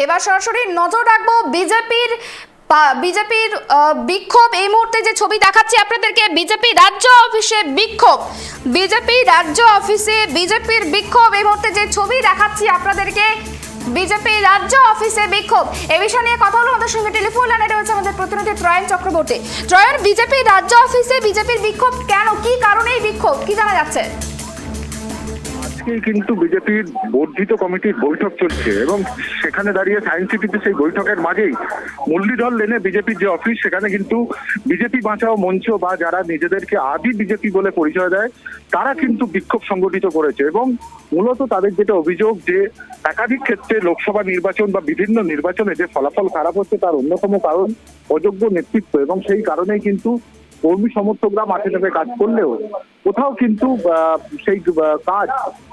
এবার সরাসরি নজর রাখবো বিজেপির বিক্ষোভ। এই মুহূর্তে যে ছবি দেখাচ্ছি আপনাদেরকে, বিজেপি রাজ্য অফিসে বিক্ষোভ, বিজেপি রাজ্য অফিসে বিজেপির বিক্ষোভ। এই মুহূর্তে যে ছবি দেখাচ্ছি আপনাদেরকে, বিজেপি রাজ্য অফিসে বিক্ষোভ। এ বিষয় নিয়ে কথা হলো আমাদের সঙ্গে টেলিফোন লাইনে রয়েছে আমাদের প্রতিনিধি ত্রয়ন চক্রবর্তী। ত্রয়ন, বিজেপি রাজ্য অফিসে বিজেপির বিক্ষোভ কেন, কি কারণে এই বিক্ষোভ, কি জানা যাচ্ছে? আজকে কিন্তু বিজেপির বর্ধিত কমিটির বৈঠক চলছে এবং সেখানে দাঁড়িয়ে সায়েন্স সিটিতে সেই বৈঠকের মাঝেই মুরলীধর লেনে বিজেপির যে অফিস, সেখানে কিন্তু বিজেপি বাঁচাও মঞ্চ বা যারা নিজেদেরকে আদি বিজেপি বলে পরিচয় দেয় তারা কিন্তু বিক্ষোভ সংগঠিত করেছে। এবং মূলত তাদের যেটা অভিযোগ যে একাধিক ক্ষেত্রে লোকসভা নির্বাচন বা বিভিন্ন নির্বাচনে যে ফলাফল খারাপ হচ্ছে তার অন্যতম কারণ অযোগ্য নেতৃত্ব, এবং সেই কারণেই কিন্তু কর্মী সমর্থকরা মাঠে নেমে কাজ করলেও কোথাও কিন্তু সেই কাজ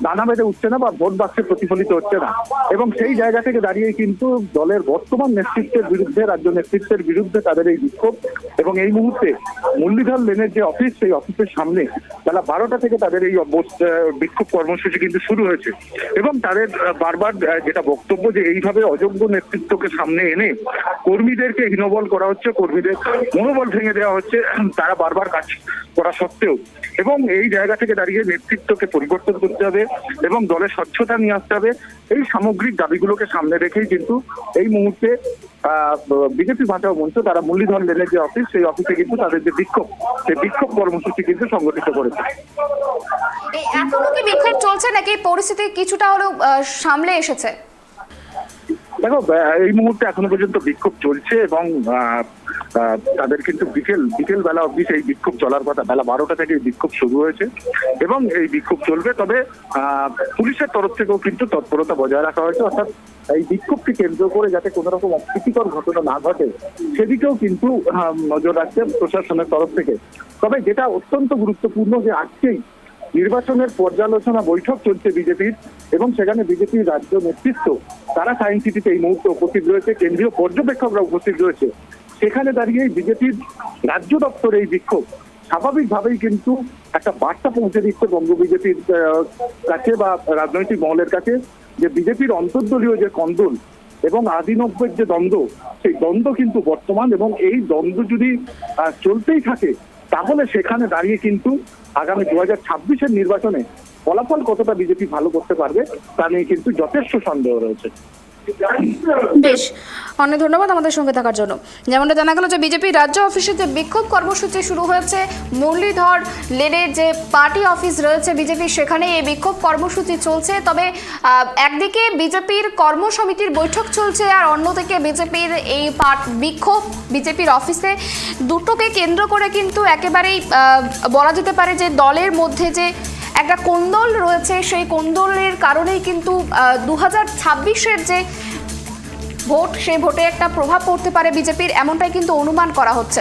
ডানা বেঁধে উঠছে না বা ভোট বাক্সে প্রতিফলিত হচ্ছে না। এবং সেই জায়গা থেকে দাঁড়িয়ে কিন্তু দলের বর্তমান নেতৃত্বের বিরুদ্ধে, রাজ্য নেতৃত্বের বিরুদ্ধে তাদের এই বিক্ষোভ। এবং এই মুহূর্তে মুরলীধর লেনের যে অফিস, সেই অফিসের সামনে বেলা 12টা থেকে তাদের এই বিক্ষোভ কর্মসূচি কিন্তু শুরু হয়েছে। এবং তাদের বারবার যেটা বক্তব্য যে এইভাবে অযোগ্য নেতৃত্বকে সামনে এনে কর্মীদেরকে হীনবল করা হচ্ছে, কর্মীদের মনোবল ভেঙে দেওয়া হচ্ছে, তারা বারবার কাজ করা সত্ত্বেও। এবং এই জায়গা থেকে দাঁড়িয়ে নেতৃত্বকে পরিবর্তন করতে হবে এবং দলের স্বচ্ছতা নিয়ে আসতে হবে। এই সামগ্রিক দাবিগুলোকে সামনে রেখেই কিন্তু এই মুহূর্তে বিজেপি বাঁচাও মঞ্চ তারা মুরলীধর লেনের যে অফিস, সেই অফিসে কিন্তু তাদের যে বিক্ষোভ, সেই বিক্ষোভ কর্মসূচি কিন্তু সংগঠিত করেছে। এখনো কি বিক্ষোভ চলছে নাকি পরিস্থিতি কিছুটা হলেও সামলে এসেছে? দেখো, এই মুহূর্তে এখনো পর্যন্ত বিক্ষোভ চলছে এবং তাদের কিন্তু বিকেল বেলা অবধি এই বিক্ষোভ চলার কথা। বেলা 12টা থেকে এই বিক্ষোভ শুরু হয়েছে এবং এই বিক্ষোভ চলবে। তবে পুলিশের তরফ থেকেও কিন্তু তৎপরতা বজায় রাখা হয়েছে, অর্থাৎ এই বিক্ষোভকে কেন্দ্র করে যাতে কোনো রকম অপ্রীতিকর ঘটনা না ঘটে সেদিকেও কিন্তু নজর রাখছে প্রশাসনের তরফ থেকে। তবে যেটা অত্যন্ত গুরুত্বপূর্ণ যে আজকেই নির্বাচনের পর্যালোচনা বৈঠক চলছে বিজেপির, এবং সেখানে বিজেপির রাজ্য নেতৃত্ব তারা সায়েন্স সিটিতে এই মুহূর্তে উপস্থিত রয়েছে, কেন্দ্রীয় পর্যবেক্ষকরা উপস্থিত রয়েছে। সেখানে দাঁড়িয়ে বিজেপির রাজ্য দপ্তরে এই বিক্ষোভ স্বাভাবিকভাবেই কিন্তু একটা বার্তা পৌঁছে দিচ্ছে বঙ্গ বিজেপির কাছে বা রাজনৈতিক মহলের কাছে যে বিজেপির অন্তর্দলীয় যে কন্দল এবং আদিনব্যের যে দ্বন্দ্ব, সেই দ্বন্দ্ব কিন্তু বর্তমান, এবং এই দ্বন্দ্ব যদি চলতেই থাকে তাহলে সেখানে দাঁড়িয়ে কিন্তু আগামী 2026-এর নির্বাচনে ফলাফল কতটা বিজেপি ভালো করতে পারবে তা নিয়ে কিন্তু যথেষ্ট সন্দেহ রয়েছে। বেশ, অনেক ধন্যবাদ আমাদের সঙ্গে থাকার জন্য। যেমনটা জানা গেল যে বিজেপি রাজ্য অফিসে যে বিক্ষোভ কর্মসূচি শুরু হয়েছে, মুরলীধর লেনের যে পার্টি অফিস রয়েছে বিজেপির, সেখানে এই বিক্ষোভ কর্মসূচি চলছে। তবে একদিকে বিজেপির কর্মসমিতির বৈঠক চলছে আর অন্যদিকে বিজেপির এই বিক্ষোভ বিজেপির অফিসে, দুটোকে কেন্দ্র করে কিন্তু একেবারেই বলা যেতে পারে যে দলের মধ্যে যে একটা কোন্দল রয়েছে, সেই কোন্দলের কারণেই কিন্তু 2026-এর যে ভোট, সেই ভোটে একটা প্রভাব পড়তে পারে বিজেপির, এমনটাই কিন্তু অনুমান করা হচ্ছে।